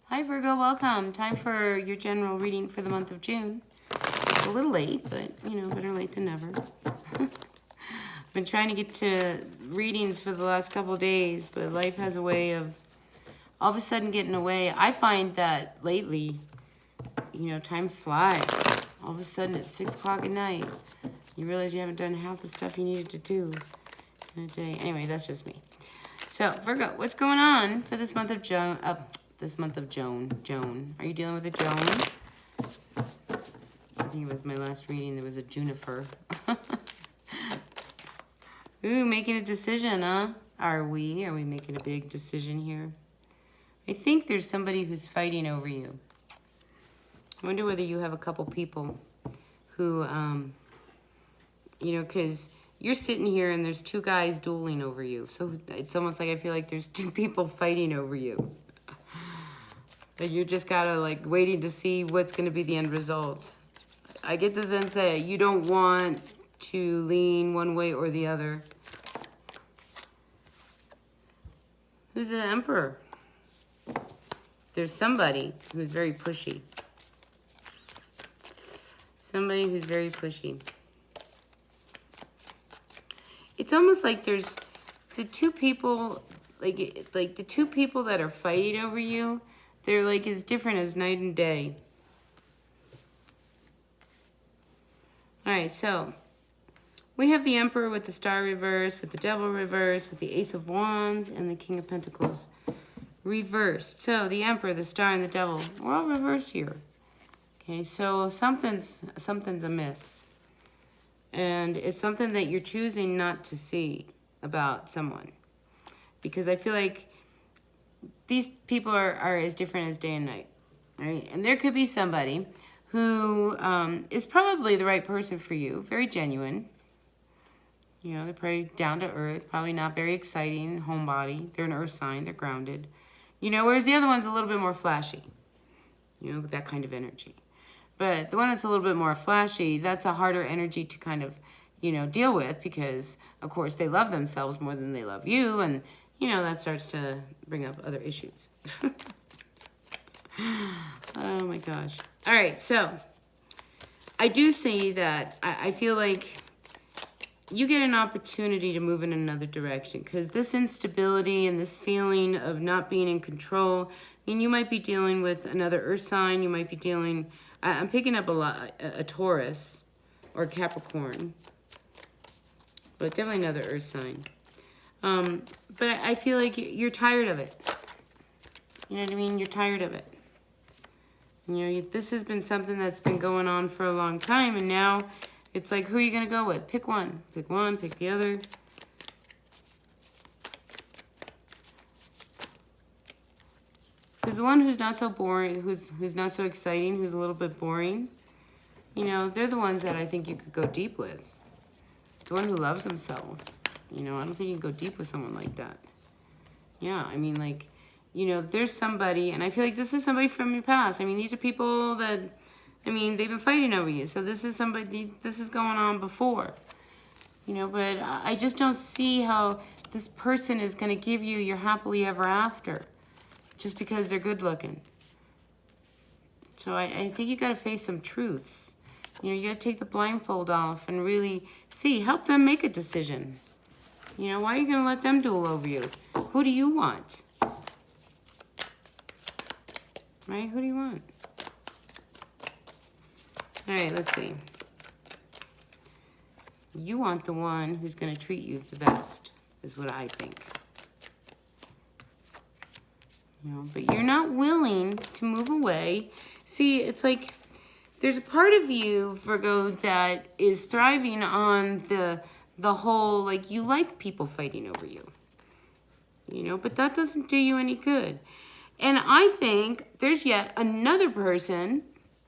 Hi Virgo, welcome. Time for your general reading for the month of June. It's a little late, but you know, better late than never. I've been trying to get to readings for the last couple of days, but life has a way of all of a sudden getting away. I find that lately, you know, time flies. All of a sudden it's 6 o'clock at night. You realize you haven't done half the stuff you needed to do in a day. Anyway, that's just me. So Virgo, what's going on for this month of June? Joan. Are you dealing with a Joan? I think it was my last reading. There was a Junifer. Ooh, making a decision, huh? Are we? Are we making a big decision here? I think there's somebody who's fighting over you. I wonder whether you have a couple people who, you know, because you're sitting here and there's two guys dueling over you. So it's almost like I feel like there's two people fighting over you. But you're just gotta like waiting to see what's gonna be the end result. I get the sense that you don't want to lean one way or the other. Who's the Emperor? There's somebody who's very pushy. Somebody who's very pushy. It's almost like there's the two people, like the two people that are fighting over you. They're like as different as night and day. All right, so we have the Emperor with the Star reversed, with the Devil reversed, with the Ace of Wands, and the King of Pentacles reversed. So the Emperor, the Star, and the Devil, we're all reversed here. Okay, so something's amiss. And it's something that you're choosing not to see about someone. Because I feel like these people are as different as day and night, right? And there could be somebody who is probably the right person for you, very genuine. You know, they're probably down to earth, probably not very exciting, homebody. They're an earth sign, they're grounded. You know, whereas the other one's a little bit more flashy, you know, that kind of energy. But the one that's a little bit more flashy, that's a harder energy to kind of, you know, deal with because, of course, they love themselves more than they love you. And, you know, that starts to bring up other issues. Oh, my gosh. All right, so I do see that I feel like you get an opportunity to move in another direction because this instability and this feeling of not being in control, I mean, you might be dealing with another earth sign. You might be dealing, I'm picking up a Taurus or Capricorn, but definitely another earth sign. But I feel like you're tired of it. You know what I mean? You're tired of it. You know, this has been something that's been going on for a long time, and now it's like, who are you going to go with? Pick one. Pick one, pick the other. Because the one who's not so boring, who's not so exciting, who's a little bit boring, you know, they're the ones that I think you could go deep with. The one who loves himself. You know, I don't think you can go deep with someone like that. Yeah, I mean, like, you know, there's somebody, and I feel like this is somebody from your past. I mean, these are people that, I mean, they've been fighting over you. So this is somebody, this is going on before. You know, but I just don't see how this person is going to give you your happily ever after just because they're good looking. So I think you got to face some truths. You know, you got to take the blindfold off and really see, help them make a decision. You know, why are you going to let them duel over you? Who do you want? Right? Who do you want? All right, let's see. You want the one who's going to treat you the best, is what I think. You know, but you're not willing to move away. See, it's like there's a part of you, Virgo, that is thriving on the whole, like, you like people fighting over you. You know, but that doesn't do you any good. And I think there's yet another person,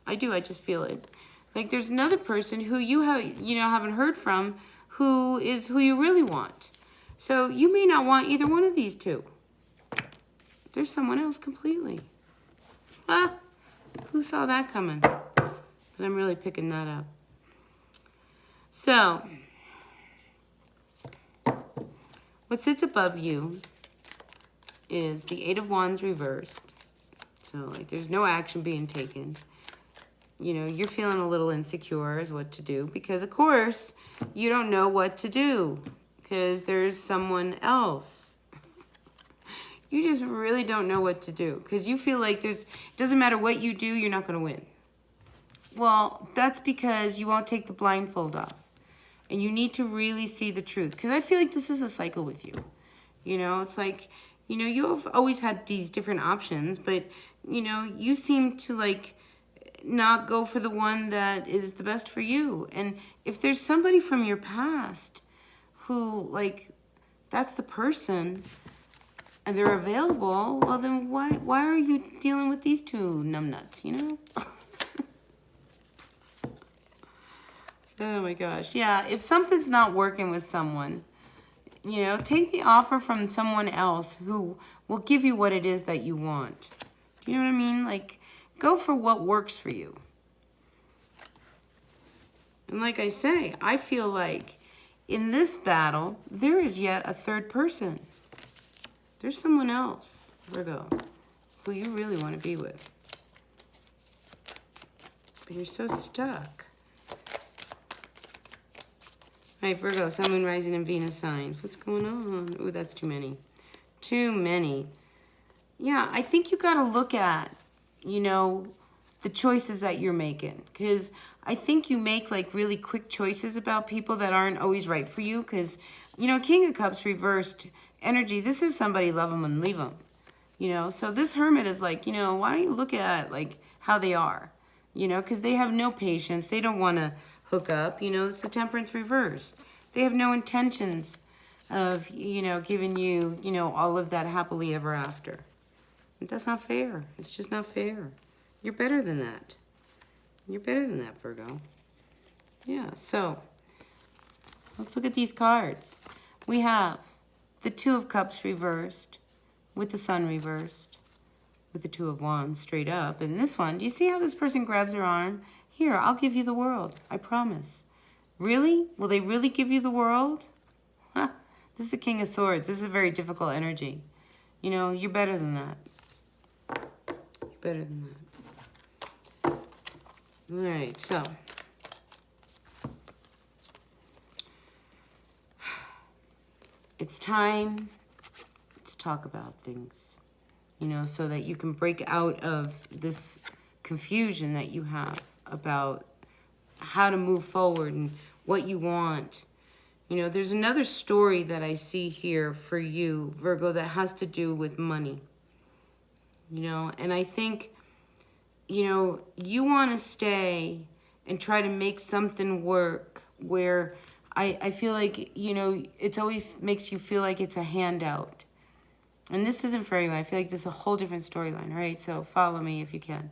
I just feel it. Like there's another person who you haven't heard from who is who you really want. So you may not want either one of these two. There's someone else completely. Ah, who saw that coming? But I'm really picking that up. So, what sits above you is the Eight of Wands reversed, So, like, there's no action being taken. You know, you're feeling a little insecure as what to do because, of course, you don't know what to do because there's someone else. You just really don't know what to do because you feel like it doesn't matter what you do, you're not going to win. Well, that's because you won't take the blindfold off. And you need to really see the truth. Because I feel like this is a cycle with you. You know, it's like, you know, you've always had these different options. But, you know, you seem to, like, not go for the one that is the best for you. And if there's somebody from your past who, like, that's the person and they're available, well, then why are you dealing with these two numbnuts, you know? Oh my gosh. Yeah, if something's not working with someone, you know, take the offer from someone else who will give you what it is that you want. Do you know what I mean? Like, go for what works for you. And like I say, I feel like in this battle, there is yet a third person. There's someone else, Virgo, who you really want to be with. But you're so stuck. All right, Virgo, Sun, Moon, Rising, and Venus signs. What's going on? Ooh, that's too many. Too many. Yeah, I think you got to look at, you know, the choices that you're making. Because I think you make, like, really quick choices about people that aren't always right for you. Because, you know, King of Cups reversed energy. This is somebody love them and leave them. You know, so this Hermit is like, you know, why don't you look at, like, how they are? You know, because they have no patience. They don't want to hook up. You know, it's the Temperance reversed. They have no intentions of, you know, giving you, you know, all of that happily ever after. That's not fair. It's just not fair. You're better than that. You're better than that, Virgo. Yeah, so let's look at these cards. We have the Two of Cups reversed with the Sun reversed with the Two of Wands straight up. And this one, do you see how this person grabs her arm? Here, I'll give you the world. I promise. Really? Will they really give you the world? Huh. This is the King of Swords. This is a very difficult energy. You know, you're better than that. You're better than that. All right, so. It's time to talk about things, you know, so that you can break out of this confusion that you have about how to move forward and what you want. You know, there's another story that I see here for you, Virgo, that has to do with money. You know, and I think, you know, you want to stay and try to make something work where I feel like, you know, it's always makes you feel like it's a handout. And this isn't for everyone. I feel like this is a whole different storyline, right? So follow me if you can.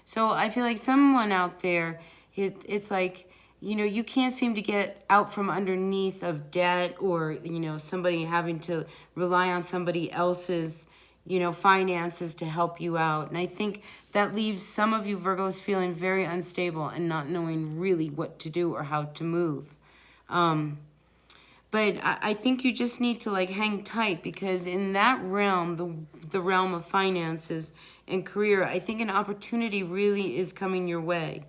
So I feel like someone out there, it's like, you know, you can't seem to get out from underneath of debt or, you know, somebody having to rely on somebody else's, you know, finances to help you out. And I think that leaves some of you Virgos feeling very unstable and not knowing really what to do or how to move. But I think you just need to, like, hang tight, because in that realm, the realm of finances and career, I think an opportunity really is coming your way.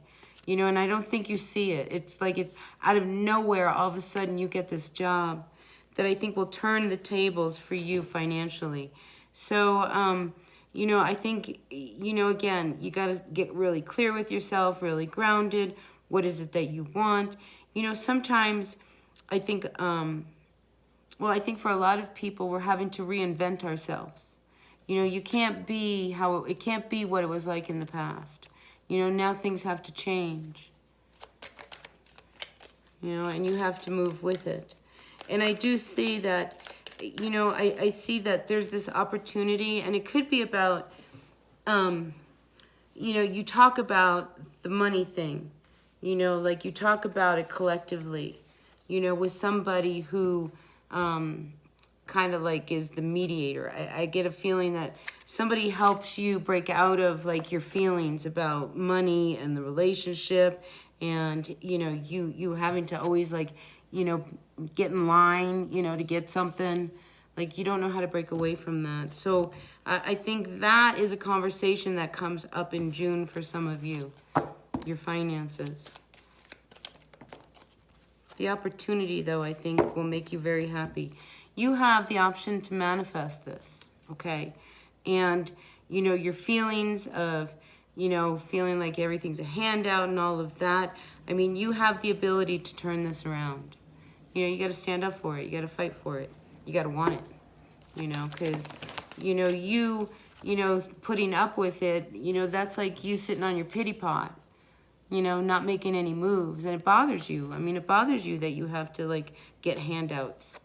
You know, and I don't think you see it. It's like it out of nowhere, all of a sudden you get this job that I think will turn the tables for you financially. So, you know, I think, you know, again, you got to get really clear with yourself, really grounded. What is it that you want? You know, sometimes I think, well, I think for a lot of people, we're having to reinvent ourselves. You know, you can't be it can't be what it was like in the past. You know, now things have to change. You know, and you have to move with it. And I do see that, you know, I see that there's this opportunity, and it could be about, you know, you talk about the money thing. You know, like you talk about it collectively, you know, with somebody who kind of like is the mediator. I get a feeling that somebody helps you break out of like your feelings about money and the relationship, and, you know, you having to always, like, you know, get in line, you know, to get something. Like, you don't know how to break away from that. So I think that is a conversation that comes up in June for some of you, your finances. The opportunity, though, I think will make you very happy. You have the option to manifest this, okay? And, you know, your feelings of, you know, feeling like everything's a handout and all of that. I mean, you have the ability to turn this around. You know, you got to stand up for it. You got to fight for it. You got to want it, you know, because, you know, putting up with it, you know, that's like you sitting on your pity pot, you know, not making any moves. And it bothers you. I mean, it bothers you that you have to, like, get handouts.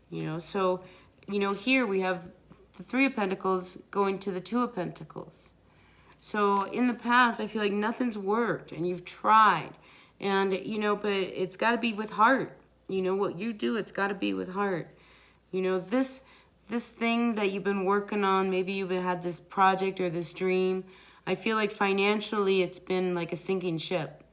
You know, so, you know, here we have the Three of Pentacles going to the Two of Pentacles. So in the past, I feel like nothing's worked and you've tried. And, you know, but it's got to be with heart. You know, what you do, it's got to be with heart. You know, this thing that you've been working on, maybe you've had this project or this dream. I feel like financially it's been like a sinking ship.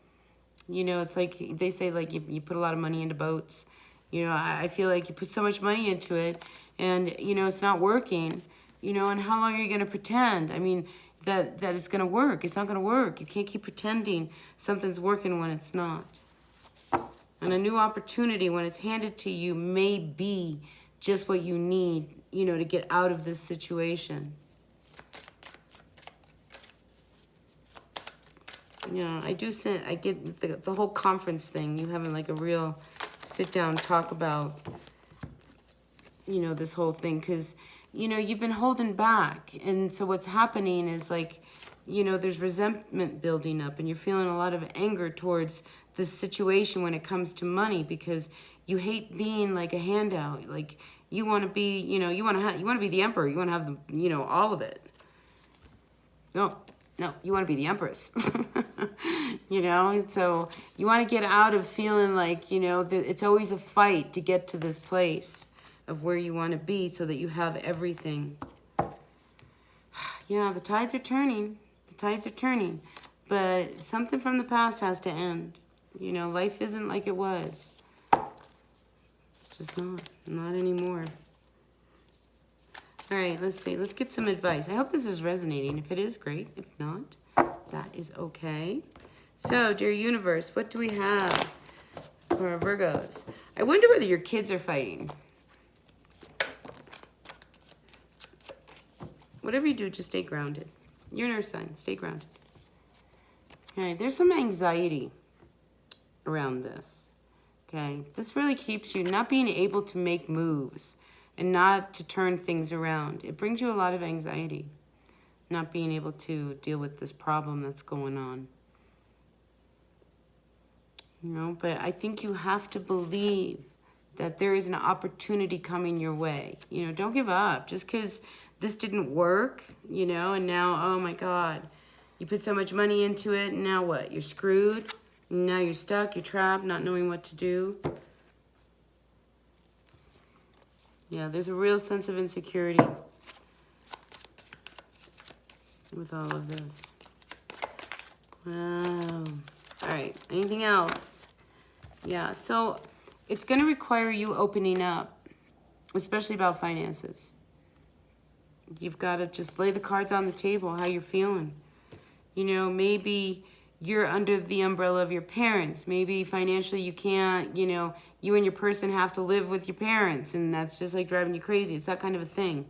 You know, it's like they say, like, you put a lot of money into boats. You know, I feel like you put so much money into it and, you know, it's not working. You know, and how long are you going to pretend? I mean, that it's going to work. It's not going to work. You can't keep pretending something's working when it's not. And a new opportunity, when it's handed to you, may be just what you need, you know, to get out of this situation. Yeah, I get the whole conference thing. You having like a real sit down talk about, you know, this whole thing. Because, you know, you've been holding back. And so what's happening is, like, you know, there's resentment building up. And you're feeling a lot of anger towards this situation when it comes to money. Because you hate being like a handout. Like, you want to be, you know, you want to be the emperor. You want to have, the, you know, all of it. No, you want to be the empress. You know, and so you want to get out of feeling like, you know, that it's always a fight to get to this place of where you want to be so that you have everything. Yeah, the tides are turning. The tides are turning. But something from the past has to end. You know, life isn't like it was. It's just not anymore. All right, let's see. Let's get some advice. I hope this is resonating. If it is, great. If not, that is okay. So, dear universe, what do we have for our Virgos? I wonder whether your kids are fighting. Whatever you do, just stay grounded. You're an earth sign. Stay grounded. All right, there's some anxiety around this. Okay, this really keeps you not being able to make moves and not to turn things around. It brings you a lot of anxiety, not being able to deal with this problem that's going on. You know, but I think you have to believe that there is an opportunity coming your way. You know, don't give up. Just because this didn't work, you know, and now, oh my God, you put so much money into it, and now what? You're screwed. Now you're stuck, you're trapped, not knowing what to do. Yeah, there's a real sense of insecurity with all of this. Wow. All right, anything else? Yeah, so it's going to require you opening up, especially about finances. You've got to just lay the cards on the table, how you're feeling. You know, maybe you're under the umbrella of your parents. Maybe financially you can't, you know, you and your person have to live with your parents, and that's just like driving you crazy. It's that kind of a thing,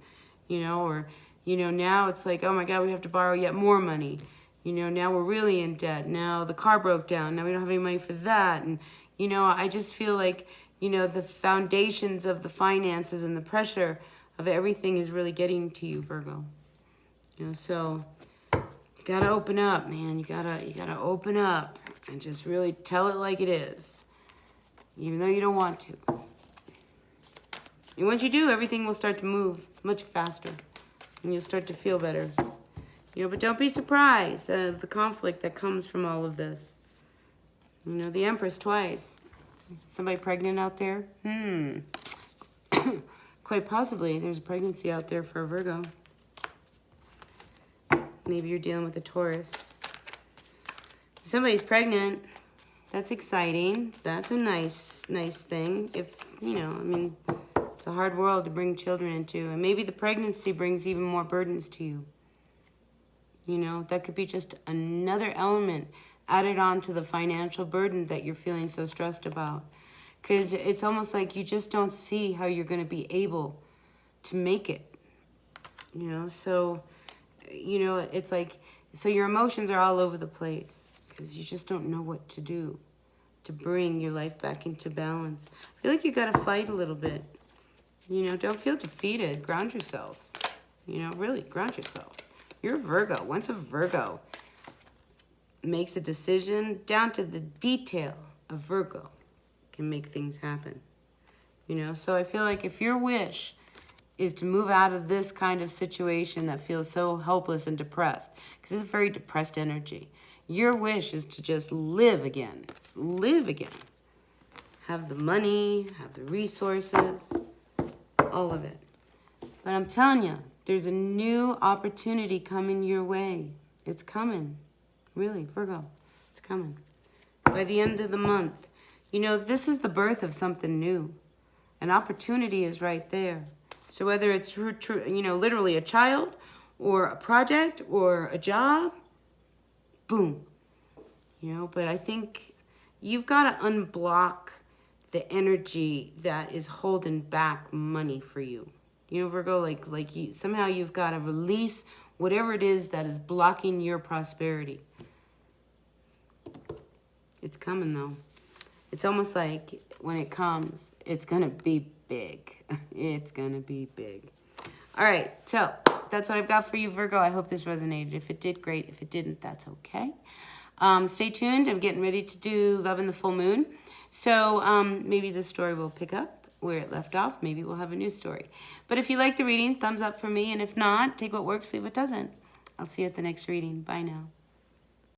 you know, or, you know, now it's like, oh my God, we have to borrow yet more money. You know, now we're really in debt. Now the car broke down. Now we don't have any money for that. And, you know, I just feel like, you know, the foundations of the finances and the pressure of everything is really getting to you, Virgo. You know, so you gotta open up, man. You gotta open up and just really tell it like it is, even though you don't want to. And once you do, everything will start to move much faster, and you'll start to feel better. You know, but don't be surprised of the conflict that comes from all of this. You know, the Empress twice. Somebody pregnant out there? Quite possibly there's a pregnancy out there for a Virgo. Maybe you're dealing with a Taurus. If somebody's pregnant, that's exciting. That's a nice thing. If you know, I mean, it's a hard world to bring children into. And maybe the pregnancy brings even more burdens to you. You know, that could be just another element added on to the financial burden that you're feeling so stressed about. Because it's almost like you just don't see how you're going to be able to make it. You know, so, you know, it's like, so your emotions are all over the place because you just don't know what to do to bring your life back into balance. I feel like you got to fight a little bit. You know, don't feel defeated. Ground yourself. You know, really, ground yourself. You're a Virgo. Once a Virgo makes a decision, down to the detail of Virgo can make things happen. You know, so I feel like if your wish is to move out of this kind of situation that feels so helpless and depressed, because it's a very depressed energy, your wish is to just live again. Live again. Have the money, have the resources, all of it. But I'm telling you, there's a new opportunity coming your way. It's coming. Really, Virgo, it's coming. By the end of the month, you know, this is the birth of something new. An opportunity is right there. So whether it's, you know, literally a child or a project or a job, boom. You know, but I think you've got to unblock the energy that is holding back money for you. You know, Virgo, like you, somehow you've got to release whatever it is that is blocking your prosperity. It's coming, though. It's almost like when it comes, it's going to be big. It's going to be big. All right, so that's what I've got for you, Virgo. I hope this resonated. If it did, great. If it didn't, that's okay. Stay tuned. I'm getting ready to do Love in the Full Moon. So maybe the story will pick up where it left off. Maybe we'll have a new story. But if you like the reading, thumbs up for me. And if not, take what works, leave what doesn't. I'll see you at the next reading. Bye now.